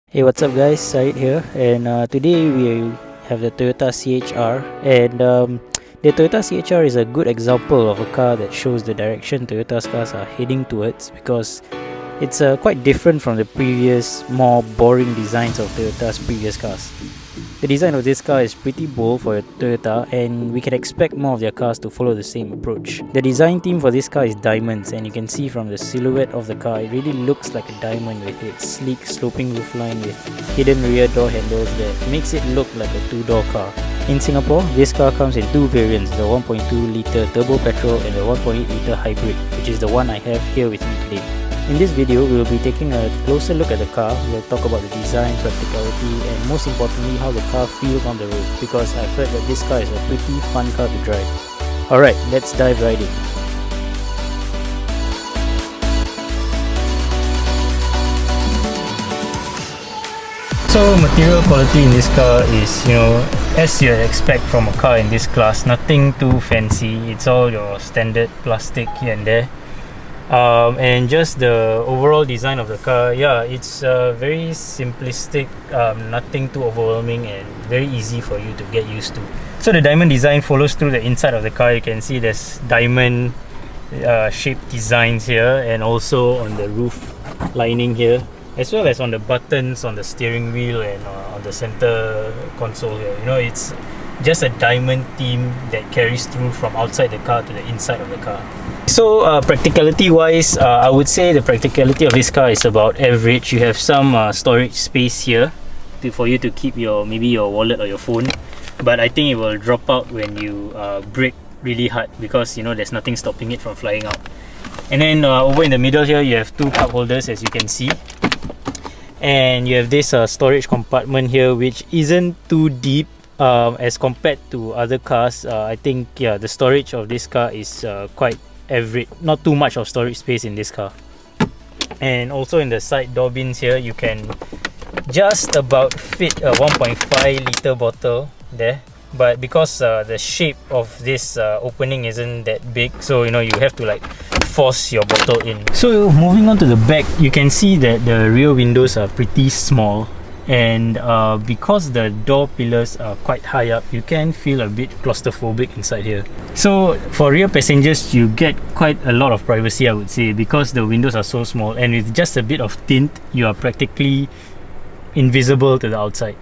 Hey, what's up, guys? Said here, and today we have the Toyota CHR, and the Toyota CHR is a good example of a car that shows the direction Toyota's cars are heading towards because it's quite different from the previous, more boring designs of Toyota's previous cars. The design of this car is pretty bold for a Toyota, and we can expect more of their cars to follow the same approach. The design theme for this car is diamonds, and you can see from the silhouette of the car, it really looks like a diamond with its sleek sloping roofline with hidden rear door handles that makes it look like a two-door car. In Singapore, this car comes in two variants, the 1.2 litre turbo petrol and the 1.8 litre hybrid, which is the one I have here with me today. In this video, we will be taking a closer look at the car. We'll talk about the design, practicality, and most importantly, how the car feels on the road, because I've heard that this car is a pretty fun car to drive. Alright, let's dive right in. So material quality in this car is, as you'd expect from a car in this class, nothing too fancy. It's all your standard plastic here and there. And just the overall design of the car, it's very simplistic, nothing too overwhelming and very easy for you to get used to. So the diamond design follows through the inside of the car. You can see there's diamond shaped designs here, and also on the roof lining here, as well as on the buttons on the steering wheel and on the center console here. It's just a diamond theme that carries through from outside the car to the inside of the car. So practicality wise, I would say the practicality of this car is about average. You have some storage space here for you to keep maybe your wallet or your phone, but I think it will drop out when you brake really hard because there's nothing stopping it from flying out. And then over in the middle here, you have two cup holders, as you can see, and you have this storage compartment here, which isn't too deep as compared to other cars. I think the storage of this car is quite average, not too much of storage space in this car. And also in the side door bins here, you can just about fit a 1.5 litre bottle there, but because the shape of this opening isn't that big, so you have to force your bottle in. So moving on to the back, you can see that the rear windows are pretty small, and because the door pillars are quite high up, you can feel a bit claustrophobic inside here. So for rear passengers, you get quite a lot of privacy, I would say, because the windows are so small, and with just a bit of tint, you are practically invisible to the outside.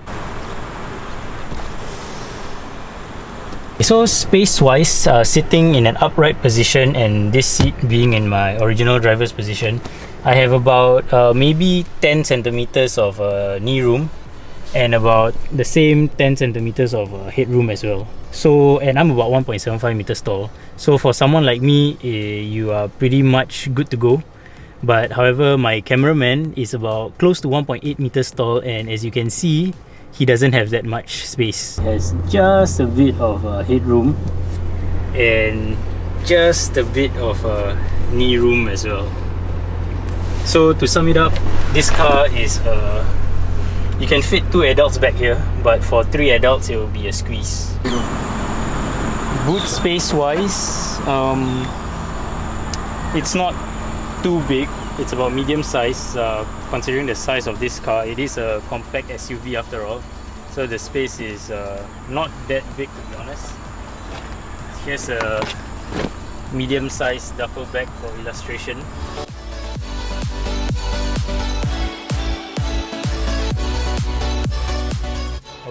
So space wise, sitting in an upright position and this seat being in my original driver's position, I have about maybe 10 centimeters of knee room and about the same 10 centimeters of headroom as well. So, and I'm about 1.75 meters tall. So for someone like me, you are pretty much good to go. But however, my cameraman is about close to 1.8 meters tall, and as you can see, he doesn't have that much space. There's just a bit of headroom and just a bit of knee room as well. So to sum it up, this car is you can fit 2 adults back here, but for 3 adults it will be a squeeze. Boot space wise, it's not too big. It's about medium size considering the size of this car. It is a compact SUV after all, so the space is not that big, to be honest. Here's a medium size duffel bag for illustration.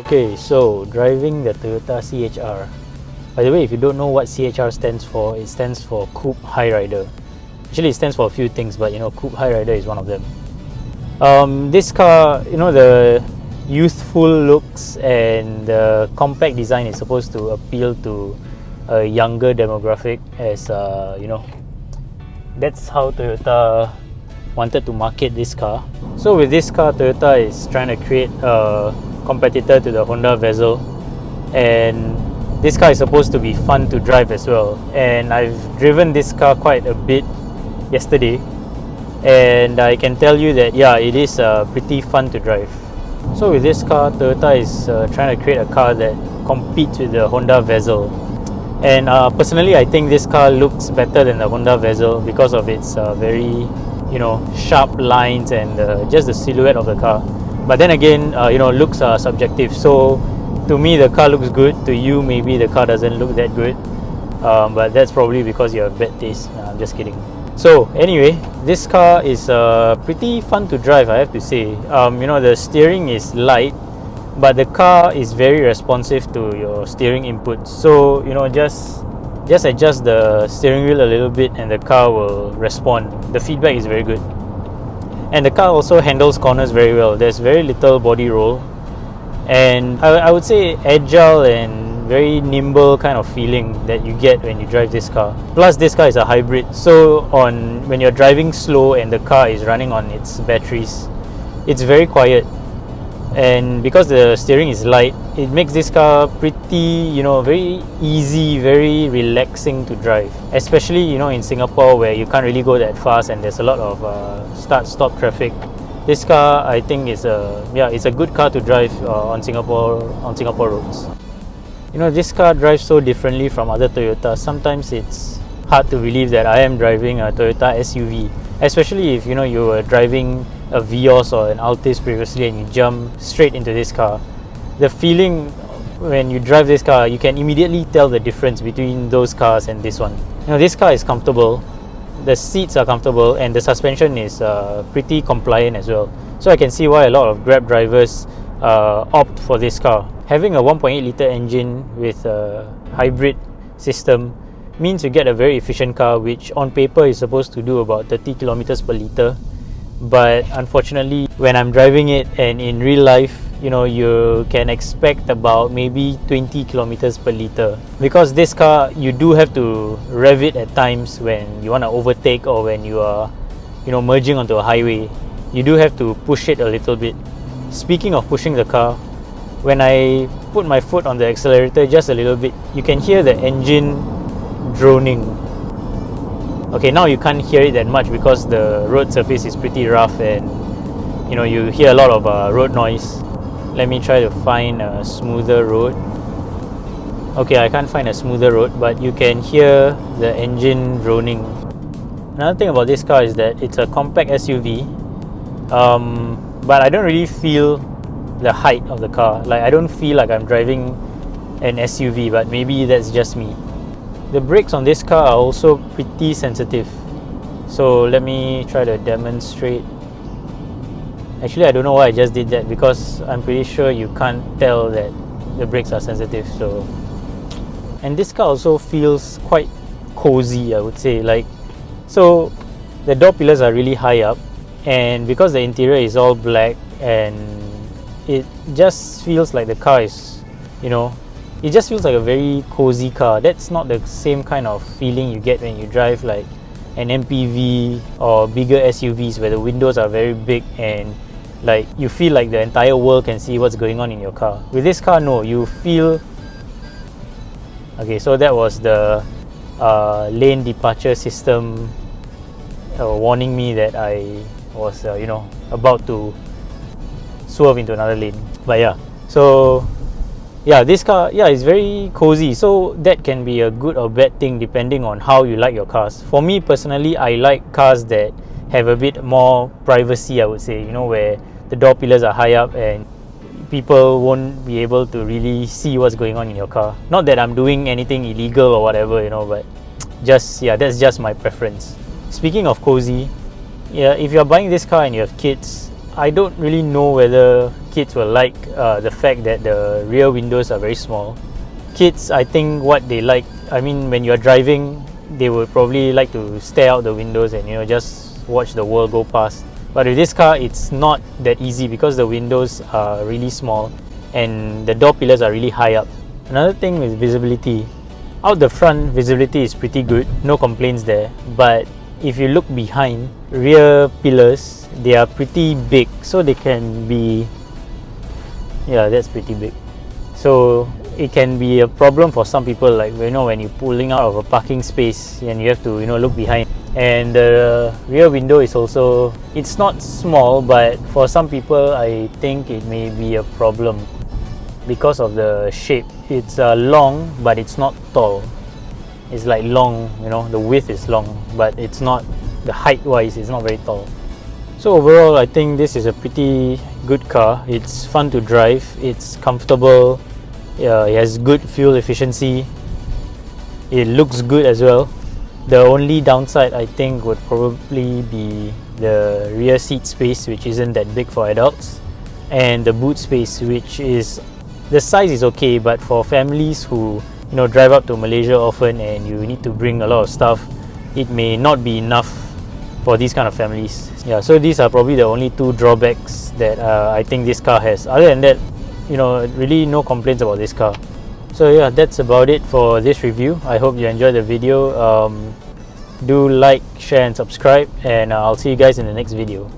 Okay, so driving the Toyota CHR. By the way, if you don't know what CHR stands for, it stands for Coupe High Rider. Actually, it stands for a few things, but Coupe High Rider is one of them. This car, the youthful looks and the compact design is supposed to appeal to a younger demographic, as that's how Toyota wanted to market this car. So with this car, Toyota is trying to create a competitor to the Honda Vezel, and this car is supposed to be fun to drive as well. And I've driven this car quite a bit yesterday, and I can tell you that it is pretty fun to drive. So with this car, Toyota is trying to create a car that competes with the Honda Vezel, and personally I think this car looks better than the Honda Vezel because of its very sharp lines and just the silhouette of the car. But then again, looks are subjective. So to me, the car looks good. To you, maybe the car doesn't look that good. But that's probably because you have bad taste. I'm just kidding. So anyway, this car is pretty fun to drive, I have to say. The steering is light, but the car is very responsive to your steering inputs. So just adjust the steering wheel a little bit and the car will respond. The feedback is very good. And the car also handles corners very well. There's very little body roll, and I would say agile and very nimble kind of feeling that you get when you drive this car. Plus this car is a hybrid, so when you're driving slow and the car is running on its batteries, it's very quiet. And because the steering is light, it makes this car pretty, very easy, very relaxing to drive. Especially, in Singapore, where you can't really go that fast and there's a lot of start-stop traffic. This car, I think, it's a good car to drive on Singapore roads. This car drives so differently from other Toyotas. Sometimes it's hard to believe that I am driving a Toyota SUV, especially if you were driving a Vios or an Altis previously and you jump straight into this car. The feeling when you drive this car, you can immediately tell the difference between those cars and this one. This car is comfortable, the seats are comfortable, and the suspension is pretty compliant as well. So I can see why a lot of Grab drivers opt for this car. Having a 1.8 litre engine with a hybrid system means you get a very efficient car, which on paper is supposed to do about 30 kilometers per litre. But unfortunately, when I'm driving it and in real life, you can expect about maybe 20 kilometers per litre. Because this car, you do have to rev it at times when you want to overtake or when you are, merging onto a highway. You do have to push it a little bit. Speaking of pushing the car, when I put my foot on the accelerator just a little bit, you can hear the engine droning. Okay, now you can't hear it that much because the road surface is pretty rough and you hear a lot of road noise. Let me try to find a smoother road. Okay, I can't find a smoother road, but you can hear the engine droning. Another thing about this car is that it's a compact SUV, but I don't really feel the height of the car. Like, I don't feel like I'm driving an SUV, but maybe that's just me. The brakes on this car are also pretty sensitive. So let me try to demonstrate. Actually, I don't know why I just did that, because I'm pretty sure you can't tell that the brakes are sensitive. And this car also feels quite cozy, I would say. So the door pillars are really high up, and because the interior is all black, and it just feels like the car is, it just feels like a very cozy car. That's not the same kind of feeling you get when you drive like an MPV or bigger SUVs where the windows are very big and like you feel like the entire world can see what's going on in your car. With this car, no, you feel... Okay, so that was the lane departure system warning me that I was, about to swerve into another lane. But yeah, so yeah, this car, is very cozy. So that can be a good or bad thing depending on how you like your cars. For me personally, I like cars that have a bit more privacy, I would say, where the door pillars are high up and people won't be able to really see what's going on in your car. Not that I'm doing anything illegal or whatever, but that's just my preference. Speaking of cozy, if you're buying this car and you have kids, I don't really know whether kids will like the fact that the rear windows are very small. Kids, I think what they like, when you're driving, they would probably like to stare out the windows and just watch the world go past. But with this car, it's not that easy because the windows are really small and the door pillars are really high up. Another thing with visibility, out the front, visibility is pretty good, no complaints there. But if you look behind, rear pillars, they are pretty big, so they can be... Yeah, that's pretty big. So it can be a problem for some people, like when you're pulling out of a parking space and you have to look behind. And the rear window is also, it's not small, but for some people I think it may be a problem because of the shape. It's long, but it's not tall. It's like long, the width is long, but it's not, the height wise it's not very tall. So overall, I think this is a pretty good car. It's fun to drive, it's comfortable, it has good fuel efficiency, it looks good as well. The only downside I think would probably be the rear seat space, which isn't that big for adults, and the boot space, which is, the size is okay, but for families who drive up to Malaysia often and you need to bring a lot of stuff, it may not be enough for these kind of families. Yeah, so these are probably the only two drawbacks that I think this car has. Other than that, really no complaints about this car. So yeah, that's about it for this review. I hope you enjoyed the video. Do like, share and subscribe, and I'll see you guys in the next video.